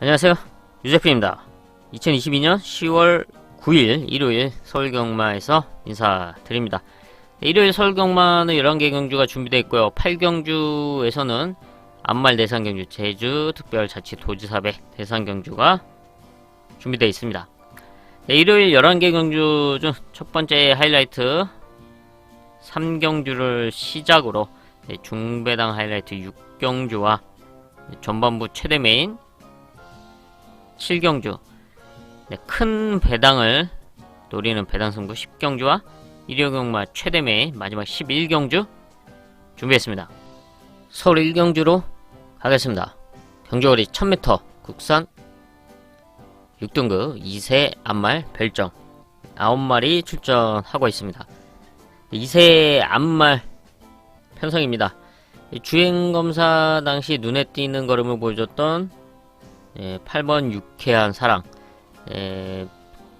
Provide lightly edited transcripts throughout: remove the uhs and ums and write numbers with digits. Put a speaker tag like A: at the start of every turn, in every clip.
A: 안녕하세요, 유재필입니다. 2022년 10월 9일 일요일 서울경마에서 인사드립니다. 일요일 서울경마는 11개 경주가 준비되어 있고요. 8경주에서는 암말 대상경주, 제주특별자치도지사배 대상경주가 준비되어 있습니다. 일요일 11개 경주 중 첫번째 하이라이트 3경주를 시작으로 중배당 하이라이트 6경주와 전반부 최대 메인 7경주, 큰 배당을 노리는 배당승부 10경주와 일요경마 최대 메인 마지막 11경주 준비했습니다. 서울 1경주로 가겠습니다. 경주거리 1000m 국산 6등급 2세 암말 별정 9마리 출전하고 있습니다. 2세 암말 편성입니다. 주행검사 당시 눈에 띄는 걸음을 보여줬던 8번 유쾌한 사랑,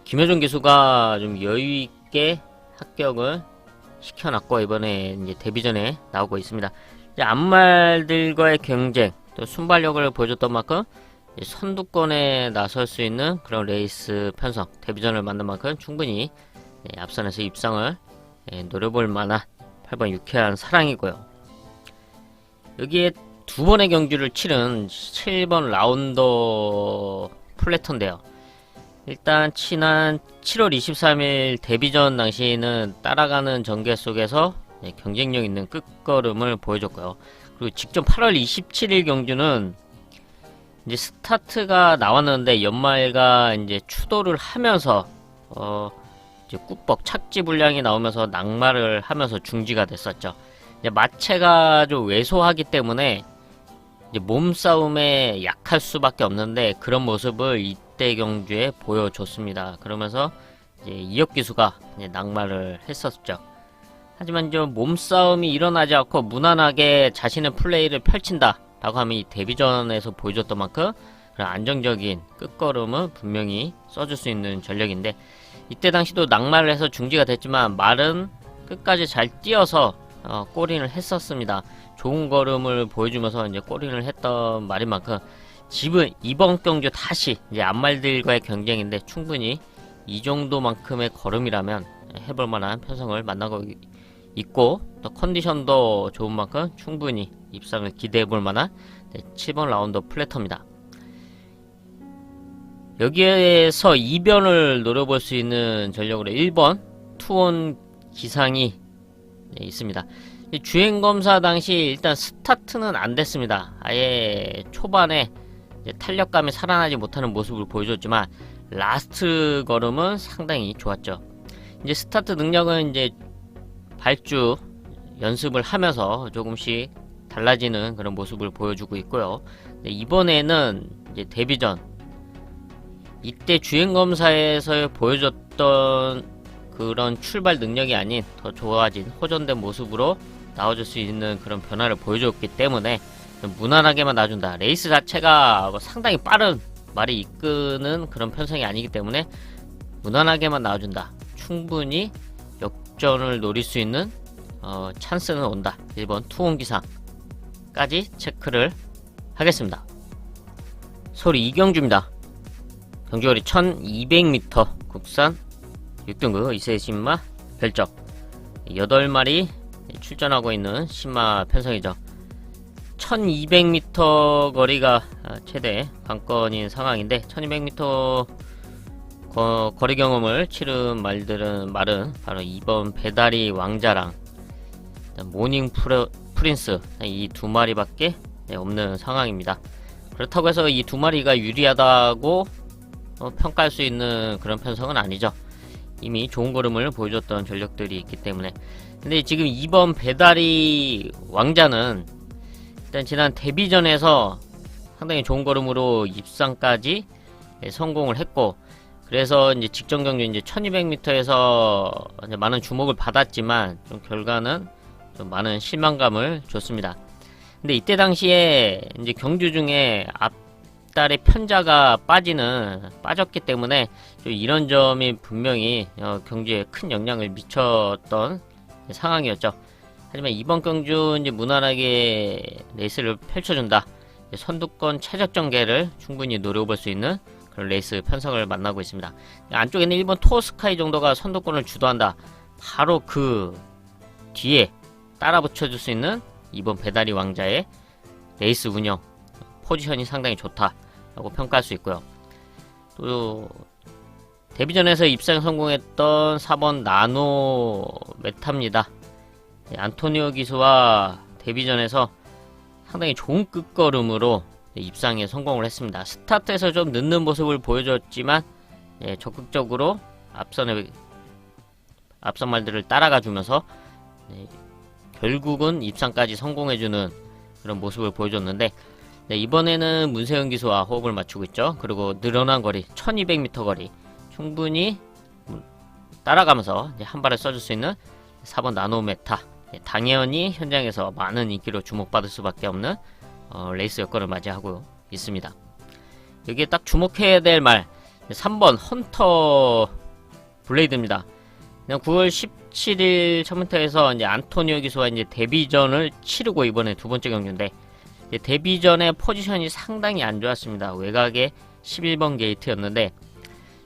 A: 김효준 기수가 좀 여유있게 합격을 시켜놨고 이번에 이제 데뷔전에 나오고 있습니다. 이제 앞말들과의 경쟁, 또 순발력을 보여줬던 만큼 선두권에 나설 수 있는 그런 레이스 편성, 데뷔전을 만든 만큼 충분히 앞선에서 입상을 노려볼 만한 8번 유쾌한 사랑이고요. 여기에 두 번의 경주를 치른 7번 라운더 플래터인데요. 일단 지난 7월 23일 데뷔전 당시에는 따라가는 전개 속에서 경쟁력 있는 끝걸음을 보여줬고요. 그리고 직전 8월 27일 경주는 이제 스타트가 나왔는데 연말과 이제 추돌을 하면서 이제 꾹벅 착지 분량이 나오면서 낙마를 하면서 중지가 됐었죠. 이제 마체가 좀 왜소하기 때문에 이제 몸싸움에 약할 수밖에 없는데 그런 모습을 이때 경주에 보여줬습니다. 그러면서 이제 이혁기수가 이제 낙마를 했었죠. 하지만 좀 몸싸움이 일어나지 않고 무난하게 자신의 플레이를 펼친다 라고 하면 이 데뷔전에서 보여줬던 만큼 그런 안정적인 끝걸음을 분명히 써줄 수 있는 전력인데, 이때 당시도 낙마를 해서 중지가 됐지만 말은 끝까지 잘 뛰어서 골인을 했었습니다. 좋은 걸음을 보여주면서 이제 골인을 했던 말인 만큼 집은 이번 경주 다시 이제 앞말들과의 경쟁인데 충분히 이 정도만큼의 걸음이라면 해볼 만한 편성을 만나고 있고, 또 컨디션도 좋은 만큼 충분히 입상을 기대해 볼 만한 7번 라운더 플래터입니다. 여기에서 2변을 노려볼 수 있는 전력으로 1번 투혼 기상이 있습니다. 주행검사 당시 일단 스타트는 안 됐습니다. 아예 초반에 탄력감이 살아나지 못하는 모습을 보여줬지만 라스트 걸음은 상당히 좋았죠. 이제 스타트 능력은 이제 발주 연습을 하면서 조금씩 달라지는 그런 모습을 보여주고 있고요. 이번에는 이제 데뷔전 이때 주행검사에서 보여줬던 그런 출발 능력이 아닌 더 좋아진 호전된 모습으로 나와줄 수 있는 그런 변화를 보여줬기 때문에 무난하게만 놔준다. 레이스 자체가 상당히 빠른 말이 이끄는 그런 편성이 아니기 때문에 무난하게만 나와준다. 충분히 역전을 노릴 수 있는 찬스는 온다. 1번 투혼기상까지 체크를 하겠습니다. 서울 2경주입니다. 경주거리 1200m 국산 6등급 2세 신마 별적 8마리 출전하고 있는 신마 편성이죠. 1200m 거리가 최대 관건인 상황인데 1200m 거리 경험을 치른 말은 바로 2번 배다리 왕자랑 모닝 프린스 이 두 마리밖에 없는 상황입니다. 그렇다고 해서 이 두 마리가 유리하다고 평가할 수 있는 그런 편성은 아니죠. 이미 좋은 걸음을 보여줬던 전력들이 있기 때문에. 근데 지금 2번 배다리 왕자는 일단 지난 데뷔전에서 상당히 좋은 걸음으로 입상까지 성공을 했고, 그래서 이제 직전 경주 이제 1200m에서 많은 주목을 받았지만 좀 결과는 좀 많은 실망감을 줬습니다. 근데 이때 당시에 이제 경주 중에 앞달의 편자가 빠졌기 때문에 좀 이런 점이 분명히 경주에 큰 영향을 미쳤던 상황이었죠. 하지만 이번 경주 이제 무난하게 레이스를 펼쳐준다. 선두권 최적전개를 충분히 노려볼 수 있는 그런 레이스 편성을 만나고 있습니다. 안쪽에는 1번 투어스카이 정도가 선두권을 주도한다. 바로 그 뒤에 따라 붙여줄 수 있는 2번 배다리 왕자의 레이스 운영 포지션이 상당히 좋다라고 평가할 수 있고요. 또 데뷔전에서 입상 성공했던 4번 나노 메타입니다. 안토니오 기수와 데뷔전에서 상당히 좋은 끝걸음으로 입상에 성공을 했습니다. 스타트에서 좀 늦는 모습을 보여줬지만 적극적으로 앞선 말들을 따라가 주면서 결국은 입상까지 성공해주는 그런 모습을 보여줬는데 이번에는 문세영 기수와 호흡을 맞추고 있죠. 그리고 늘어난 거리 1200m 거리 충분히 따라가면서 한 발을 써줄 수 있는 4번 나노메타, 당연히 현장에서 많은 인기로 주목받을 수밖에 없는 레이스 여건을 맞이하고 있습니다. 여기에 딱 주목해야 될 말 3번 헌터 블레이드입니다. 9월 17일 첫문터에서 이제 안토니오 기수와 이제 데뷔전을 치르고 이번에 두 번째 경주인데 데뷔전의 포지션이 상당히 안 좋았습니다. 외곽에 11번 게이트였는데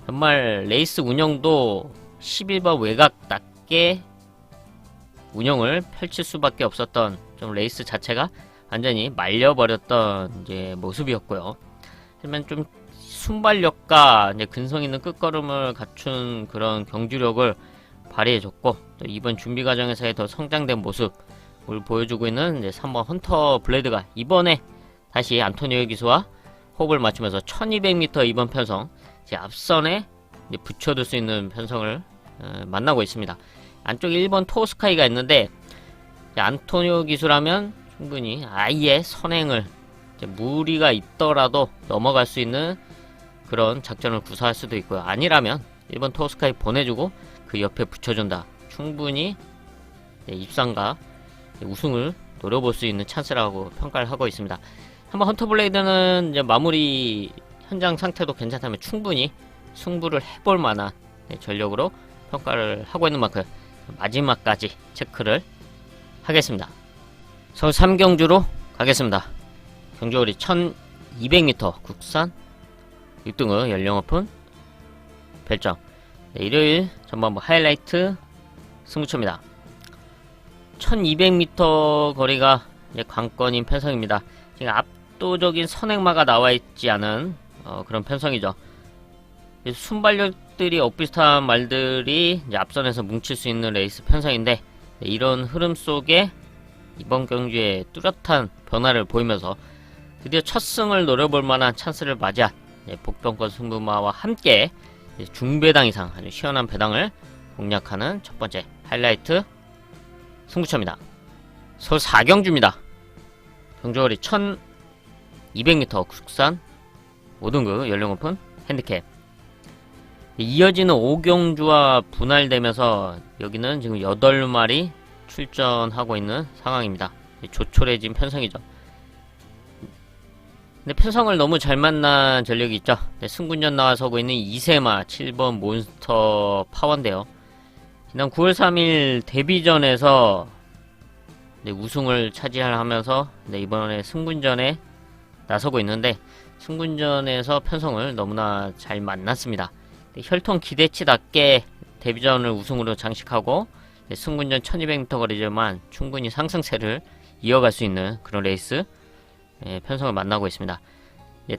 A: 정말 레이스 운영도 11번 외곽답게 운영을 펼칠 수밖에 없었던 좀 레이스 자체가 완전히 말려버렸던 이제 모습이었고요. 하지만 좀 순발력과 이제 근성 있는 끝걸음을 갖춘 그런 경주력을 발휘해줬고 또 이번 준비 과정에서의 더 성장된 모습을 보여주고 있는 이제 3번 헌터 블레이드가 이번에 다시 안토니오 기수와 호흡을 맞추면서 1200m 이번 편성 이제 앞선에 이제 붙여둘 수 있는 편성을 만나고 있습니다. 안쪽에 1번 토스카이가 있는데 안토니오 기수라면 충분히 아예 선행을 무리가 있더라도 넘어갈 수 있는 그런 작전을 구사할 수도 있고요. 아니라면 1번 토스카이 보내주고 그 옆에 붙여준다. 충분히 입상과 우승을 노려볼 수 있는 찬스라고 평가를 하고 있습니다. 한번 헌터블레이드는 이제 마무리 현장 상태도 괜찮다면 충분히 승부를 해볼 만한 전력으로 평가를 하고 있는 만큼 마지막까지 체크를 하겠습니다. 서울 3경주로 가겠습니다. 경주거리 1200m 국산 6등의 연령 오픈 별점 일요일 전반부 하이라이트 승부처입니다. 1200m 거리가 이제 관건인 편성입니다. 지금 압도적인 선행마가 나와있지 않은 그런 편성이죠. 순발력들이 엇비슷한 말들이 이제 앞선에서 뭉칠 수 있는 레이스 편성인데 이런 흐름 속에 이번 경주에 뚜렷한 변화를 보이면서 드디어 첫 승을 노려볼 만한 찬스를 맞이한 복병권 승부마와 함께 중배당 이상 아주 시원한 배당을 공략하는 첫 번째 하이라이트 승부처입니다. 서울 4경주입니다. 경주거리 1200m 국산 5등급 연령 오픈 핸디캡 이어지는 5경주와 분할되면서 여기는 지금 8마리 출전하고 있는 상황입니다. 조촐해진 편성이죠. 근데 편성을 너무 잘 만난 전력이 있죠. 승군전 나와서고 있는 이세마 7번 몬스터 파워인데요. 지난 9월 3일 데뷔전에서 우승을 차지하면서 이번에 승군전에 나서고 있는데 승군전에서 편성을 너무나 잘 만났습니다. 혈통 기대치답게 데뷔전을 우승으로 장식하고 승군전 1200m 거리지만 충분히 상승세를 이어갈 수 있는 그런 레이스 편성을 만나고 있습니다.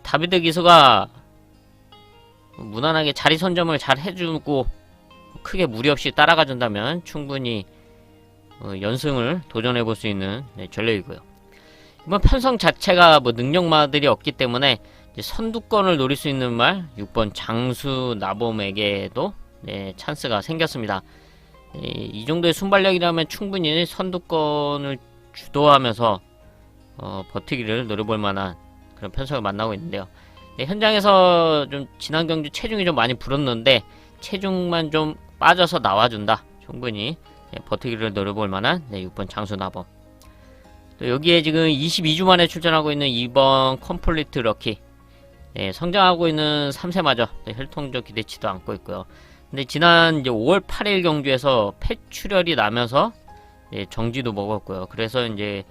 A: 다비드 기수가 무난하게 자리 선점을 잘 해주고 크게 무리 없이 따라가 준다면 충분히 연승을 도전해 볼 수 있는 전력이고요. 이번 편성 자체가 능력마들이 없기 때문에 선두권을 노릴 수 있는 말 6번 장수 나봄에게도 찬스가 생겼습니다. 이 정도의 순발력이라면 충분히 선두권을 주도하면서 버티기를 노려볼 만한 그런 편성을 만나고 있는데요. 현장에서 좀 지난 경주 체중이 좀 많이 불었는데 체중만 좀 빠져서 나와준다. 충분히 버티기를 노려볼 만한 6번 장수나범. 또 여기에 지금 22주 만에 출전하고 있는 2번 컴플리트 럭키. 성장하고 있는 3세마저 혈통적 기대치도 않고 있고요. 근데 지난 이제 5월 8일 경주에서 폐출혈이 나면서 정지도 먹었고요. 그래서 이제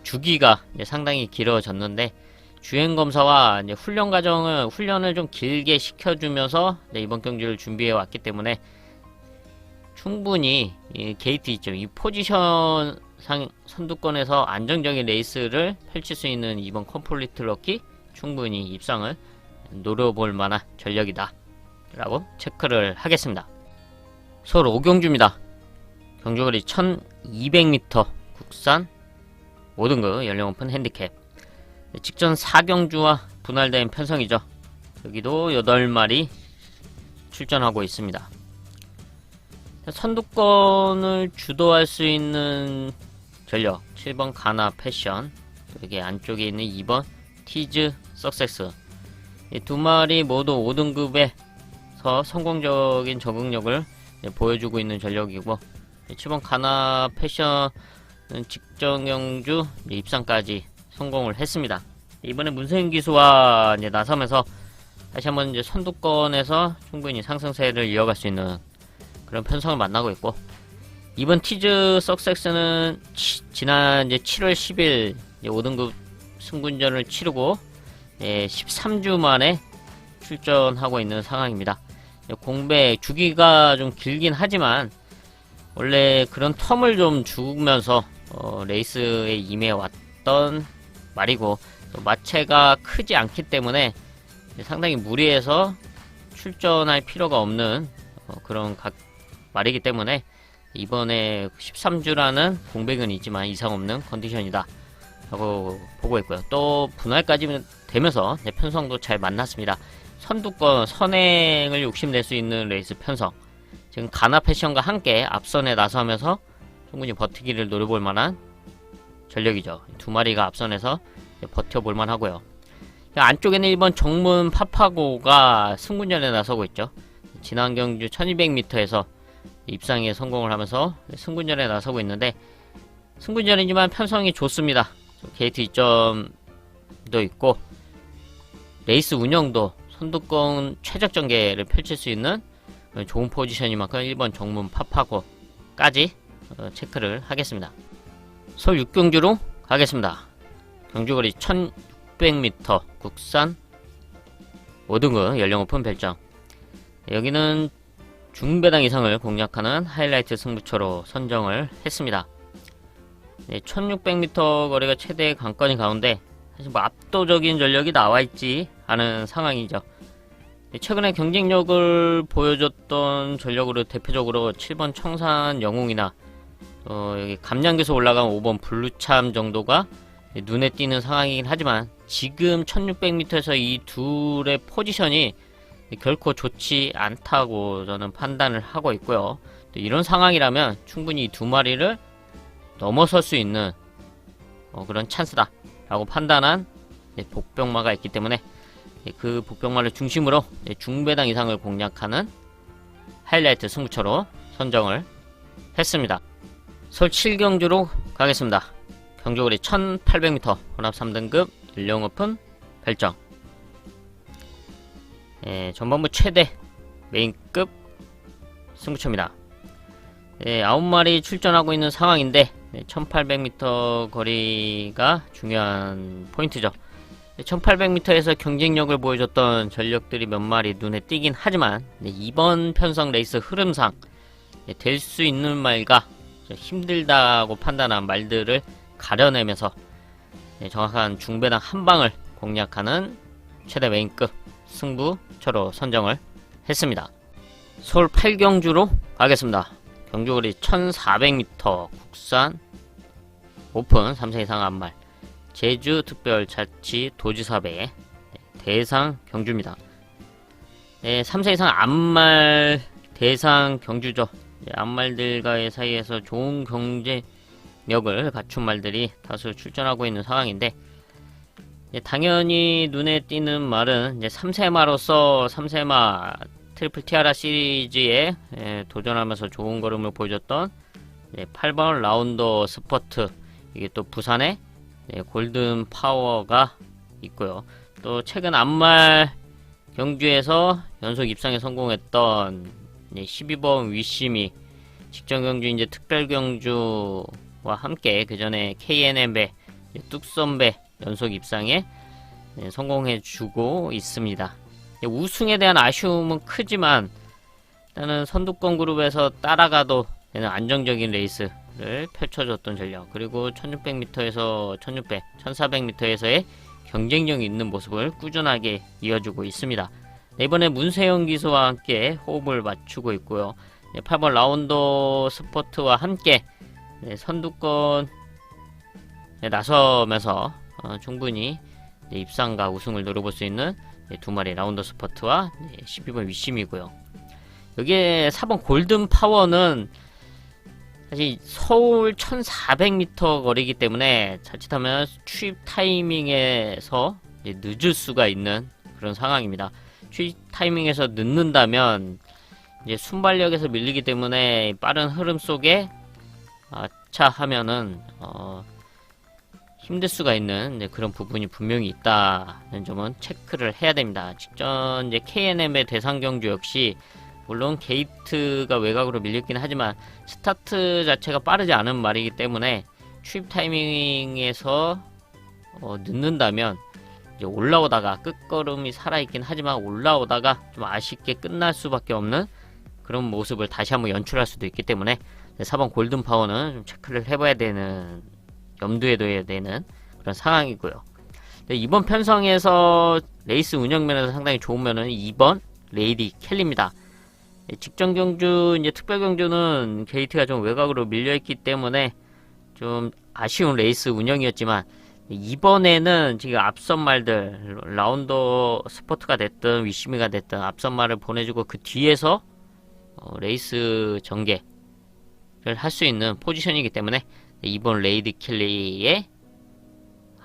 A: 주기가 상당히 길어졌는데 주행검사와 이제 훈련을 좀 길게 시켜주면서 이번 경기를 준비해 왔기 때문에 충분히 이 게이트 있죠. 이 포지션 상 선두권에서 안정적인 레이스를 펼칠 수 있는 이번 컴플리트 럭키 충분히 입상을 노려볼 만한 전력이다 라고 체크를 하겠습니다. 서울 5경주입니다. 경주거리 1200m 국산 5등급 연령 오픈 핸디캡. 직전 4경주와 분할된 편성이죠. 여기도 8마리 출전하고 있습니다. 선두권을 주도할 수 있는 전력 7번 가나 패션, 여기 안쪽에 있는 2번 티즈 석세스, 이 두 마리 모두 5등급에서 성공적인 적응력을 보여주고 있는 전력이고, 7번 가나 패션은 직전 경주 입상까지 성공을 했습니다. 이번에 문세윤 기수와 이제 나서면서 다시 한번 이제 선두권에서 충분히 상승세를 이어갈 수 있는 그런 편성을 만나고 있고, 이번 티즈 석세스는 지난 이제 7월 10일 5등급 승군전을 치르고 13주 만에 출전하고 있는 상황입니다. 공배 주기가 좀 길긴 하지만 원래 그런 텀을 좀 주면서 레이스에 임해 왔던 말이고, 또 마체가 크지 않기 때문에 상당히 무리해서 출전할 필요가 없는 그런 말이기 때문에 이번에 13주라는 공백은 있지만 이상 없는 컨디션이다 라고 보고 있고요. 또 분할까지 되면서 편성도 잘 만났습니다. 선두권 선행을 욕심낼 수 있는 레이스 편성, 지금 가나 패션과 함께 앞선에 나서면서 충분히 버티기를 노려볼 만한 전력이죠. 두 마리가 앞선에서 버텨볼 만하고요. 안쪽에는 1번 정문 파파고가 승군전에 나서고 있죠. 지난 경주 1200m에서 입상에 성공을 하면서 승군전에 나서고 있는데, 승군전이지만 편성이 좋습니다. 게이트 2점도 있고 레이스 운영도 선두권 최적 전개를 펼칠 수 있는 좋은 포지션인 만큼 1번 정문 파파고까지 체크를 하겠습니다. 서울 6경주로 가겠습니다. 경주거리 1600m 국산 5등급 연령 오픈 별장. 여기는 중배당 이상을 공략하는 하이라이트 승부처로 선정을 했습니다. 1600m 거리가 최대 관건인 가운데 사실 뭐 압도적인 전력이 나와있지 않은 상황이죠. 최근에 경쟁력을 보여줬던 전력으로 대표적으로 7번 청산 영웅이나 여기 감량돼서 올라간 5번 블루참 정도가 눈에 띄는 상황이긴 하지만, 지금 1600m에서 이 둘의 포지션이 결코 좋지 않다고 저는 판단을 하고 있고요. 또 이런 상황이라면 충분히 두 마리를 넘어설 수 있는 그런 찬스다 라고 판단한 복병마가 있기 때문에 그 복병마를 중심으로 중배당 이상을 공략하는 하이라이트 승부처로 선정을 했습니다. 서울 7경주로 가겠습니다. 경주거리 1800m 혼합 3등급 연령 오픈 별정. 전반부 최대 메인급 승부처입니다. 9마리 출전하고 있는 상황인데 1800m 거리가 중요한 포인트죠. 1800m에서 경쟁력을 보여줬던 전력들이 몇 마리 눈에 띄긴 하지만 이번 편성 레이스 흐름상 될 수 있는 말과 힘들다고 판단한 말들을 가려내면서 정확한 중배당 한 방을 공략하는 최대 메인급 승부처로 선정을 했습니다. 서울 8경주로 가겠습니다. 경주거리 1400m 국산 오픈 3세 이상 암말 제주특별자치 도지사배 대상 경주입니다. 3세 이상 암말 대상 경주죠. 암말들과의 사이에서 좋은 경쟁력을 갖춘 말들이 다수 출전하고 있는 상황인데, 당연히 눈에 띄는 말은 3세마로서 3세마 트리플 티아라 시리즈에 도전하면서 좋은 걸음을 보여줬던 8번 라운더 스퍼트, 이게 또 부산의 골든 파워가 있고요. 또 최근 암말 경주에서 연속 입상에 성공했던 12번 위시미, 직전 경주 이제 특별 경주와 함께 그 전에 KNM배, 뚝선배 연속 입상에 성공해주고 있습니다. 우승에 대한 아쉬움은 크지만 일단은 선두권 그룹에서 따라가도 안정적인 레이스를 펼쳐줬던 전력, 그리고 1600m에서 1600, 1400m에서의 경쟁력 있는 모습을 꾸준하게 이어주고 있습니다. 이번에 문세영 기수와 함께 호흡을 맞추고 있고요. 8번 라운더 스포트와 함께 선두권에 나서면서 충분히 입상과 우승을 노려볼 수 있는 두 마리 라운더 스포트와 12번 위심이고요. 여기에 4번 골든 파워는 사실 서울 1400m 거리이기 때문에 자칫하면 추입 타이밍에서 늦을 수가 있는 그런 상황입니다. 추입 타이밍에서 늦는다면 이제 순발력에서 밀리기 때문에 빠른 흐름 속에 하면은 힘들 수가 있는 그런 부분이 분명히 있다는 점은 체크를 해야 됩니다. 직전 이제 K&M의 대상 경주 역시 물론 게이트가 외곽으로 밀렸긴 하지만 스타트 자체가 빠르지 않은 말이기 때문에 추입 타이밍에서 늦는다면 이제 올라오다가 끝걸음이 살아있긴 하지만 올라오다가 좀 아쉽게 끝날 수밖에 없는 그런 모습을 다시 한번 연출할 수도 있기 때문에 4번 골든 파워는 좀 체크를 해봐야 되는, 염두에 둬야 되는 그런 상황이고요. 이번 편성에서 레이스 운영면에서 상당히 좋은 면은 2번 레이디 켈리입니다. 직전 경주, 이제 특별 경주는 게이트가 좀 외곽으로 밀려있기 때문에 좀 아쉬운 레이스 운영이었지만, 이번에는 지금 앞선 말들, 라운더 스포트가 됐든 위시미가 됐든 앞선 말을 보내주고 그 뒤에서 레이스 전개를 할 수 있는 포지션이기 때문에 이번 레이디 켈리의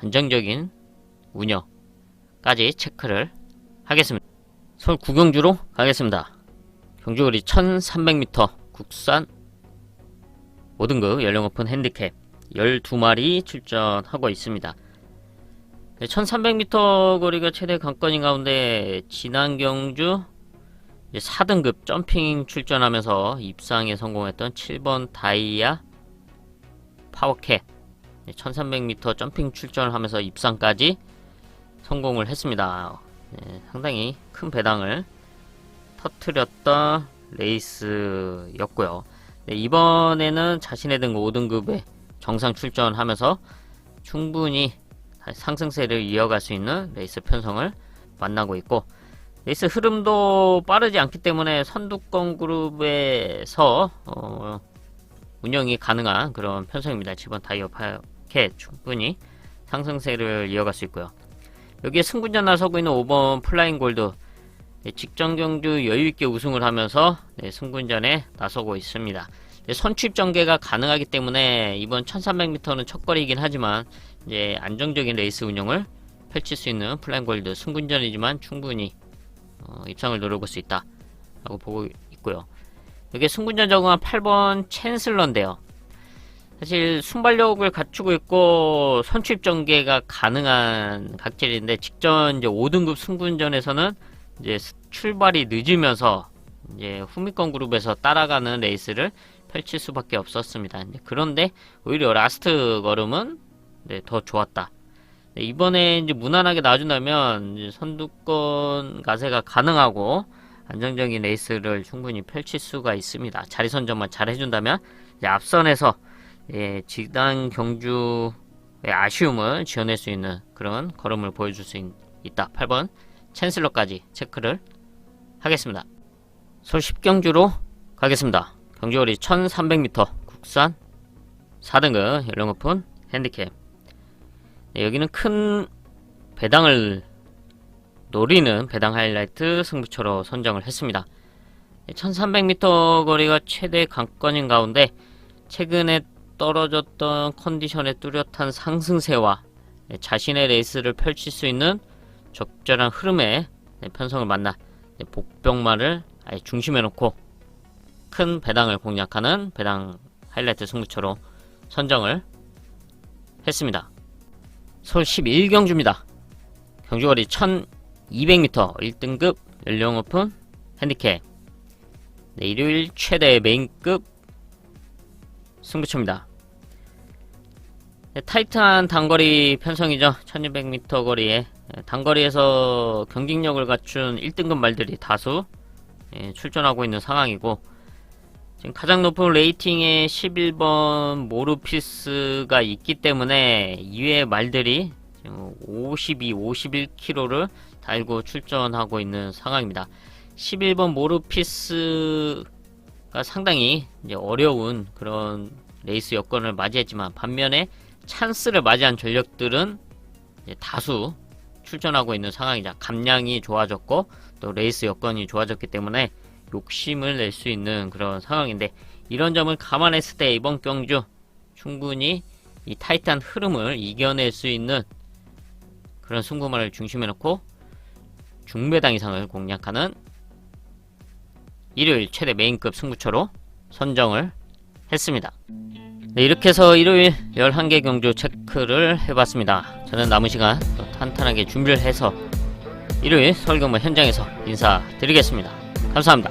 A: 안정적인 운영까지 체크를 하겠습니다. 서울 구경주로 가겠습니다. 경주거리 1300m 국산 5등급 연령 오픈 핸디캡 12마리 출전하고 있습니다. 1300m 거리가 최대 관건인 가운데 지난 경주 4등급 점핑 출전하면서 입상에 성공했던 7번 다이아 파워캣 1300m 점핑 출전을 하면서 입상까지 성공을 했습니다. 상당히 큰 배당을 터트렸던 레이스였고요. 이번에는 자신의 등급 5등급에 정상 출전하면서 충분히 상승세를 이어갈 수 있는 레이스 편성을 만나고 있고, 레이스 흐름도 빠르지 않기 때문에 선두권 그룹에서 운영이 가능한 그런 편성입니다. 7번 다이어 파켓 충분히 상승세를 이어갈 수 있고요. 여기에 승분전 나서고 있는 5번 플라잉 골드 직전 경주 여유있게 우승을 하면서 승분전에 나서고 있습니다. 선취입 전개가 가능하기 때문에 이번 1300m는 첫 거리이긴 하지만 이제 안정적인 레이스 운영을 펼칠 수 있는 플라잉 골드 승분전이지만 충분히 입상을 노려볼 수 있다 라고 보고 있고요. 여기에 승분전 적응한 8번 챈슬러인데요. 사실 순발력을 갖추고 있고 선취입 전개가 가능한 각질인데, 직전 이제 5등급 승분전에서는 이제 출발이 늦으면서 이제 후미권 그룹에서 따라가는 레이스를 펼칠 수밖에 없었습니다. 그런데 오히려 라스트 걸음은 더 좋았다. 이번에 이제 무난하게 나와준다면 이제 선두권 가세가 가능하고 안정적인 레이스를 충분히 펼칠 수가 있습니다. 자리 선점만 잘 해준다면 이제 앞선에서 지난 경주의 아쉬움을 지어낼 수 있는 그런 걸음을 보여줄 수 있다. 8번 챈슬러까지 체크를 하겠습니다. 서울 10경주로 가겠습니다. 경주거리 1300m 국산 4등급 연령 오픈 핸디캡. 여기는 큰 배당을 노리는 배당 하이라이트 승부처로 선정을 했습니다. 1300m 거리가 최대 관건인 가운데 최근에 떨어졌던 컨디션의 뚜렷한 상승세와 자신의 레이스를 펼칠 수 있는 적절한 흐름의 편성을 만나 복병마를 아예 중심에 놓고 큰 배당을 공략하는 배당 하이라이트 승부처로 선정을 했습니다. 서울 11경주입니다. 경주거리 1200m 1등급 연령 오픈 핸디캡. 일요일 최대 메인급 승부처입니다. 타이트한 단거리 편성이죠. 1200m 거리에 단거리에서 경직력을 갖춘 1등급 말들이 다수 출전하고 있는 상황이고, 지금 가장 높은 레이팅의 11번 모르피스가 있기 때문에 이외의 말들이 52, 51km를 달고 출전하고 있는 상황입니다. 11번 모르피스가 상당히 이제 어려운 그런 레이스 여건을 맞이했지만, 반면에 찬스를 맞이한 전력들은 이제 다수 출전하고 있는 상황이자 감량이 좋아졌고 또 레이스 여건이 좋아졌기 때문에 욕심을 낼 수 있는 그런 상황인데, 이런 점을 감안했을 때 이번 경주 충분히 이 타이트한 흐름을 이겨낼 수 있는 그런 승부만을 중심에 놓고 중배당 이상을 공략하는 일요일 최대 메인급 승부처로 선정을 했습니다. 네, 이렇게 해서 일요일 11개 경주 체크를 해봤습니다. 저는 남은 시간 또 탄탄하게 준비를 해서 일요일 서울경마 현장에서 인사드리겠습니다. 감사합니다.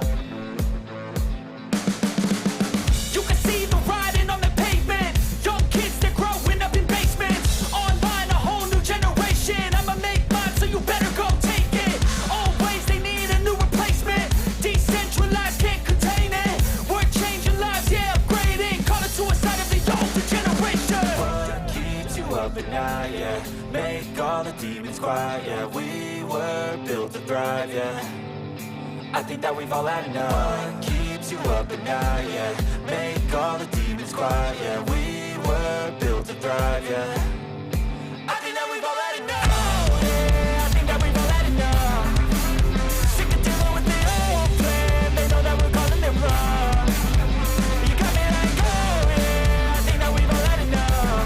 B: Yeah, make all the demons quiet. Yeah, we were built to thrive. Yeah, I think that we've all had enough. What keeps you up at night? Yeah, make all the demons quiet. Yeah, we were built to thrive. Yeah, I think that we've all had enough. Oh, yeah, I think that we've all had enough. Sick of dealing with the old plan. They know that we're calling it wrong. You got me like, oh yeah, I think that we've all had enough.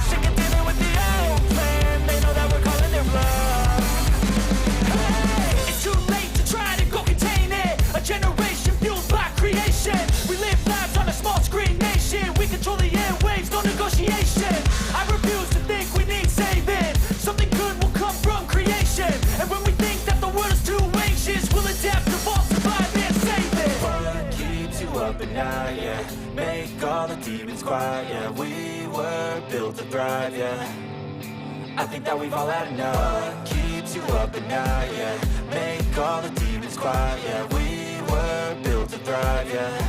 B: Sick of dealing with the old plan. They know that we're calling it wrong. Hey, it's too late to try to go contain it. A generation fueled by creation. We live lives on a small screen nation. We control the airwaves, no negotiation. I refuse to think we need saving. Something good will come from creation. And when we think that the world is too anxious, we'll adapt, evolve, survive, and save it. What keeps you up at night? Yeah, make all the demons quiet. Yeah, we were built to thrive. Yeah, I think that we've all had enough. What keeps you up at night? Yeah, make all the demons quiet. Yeah, we were built to thrive. Yeah.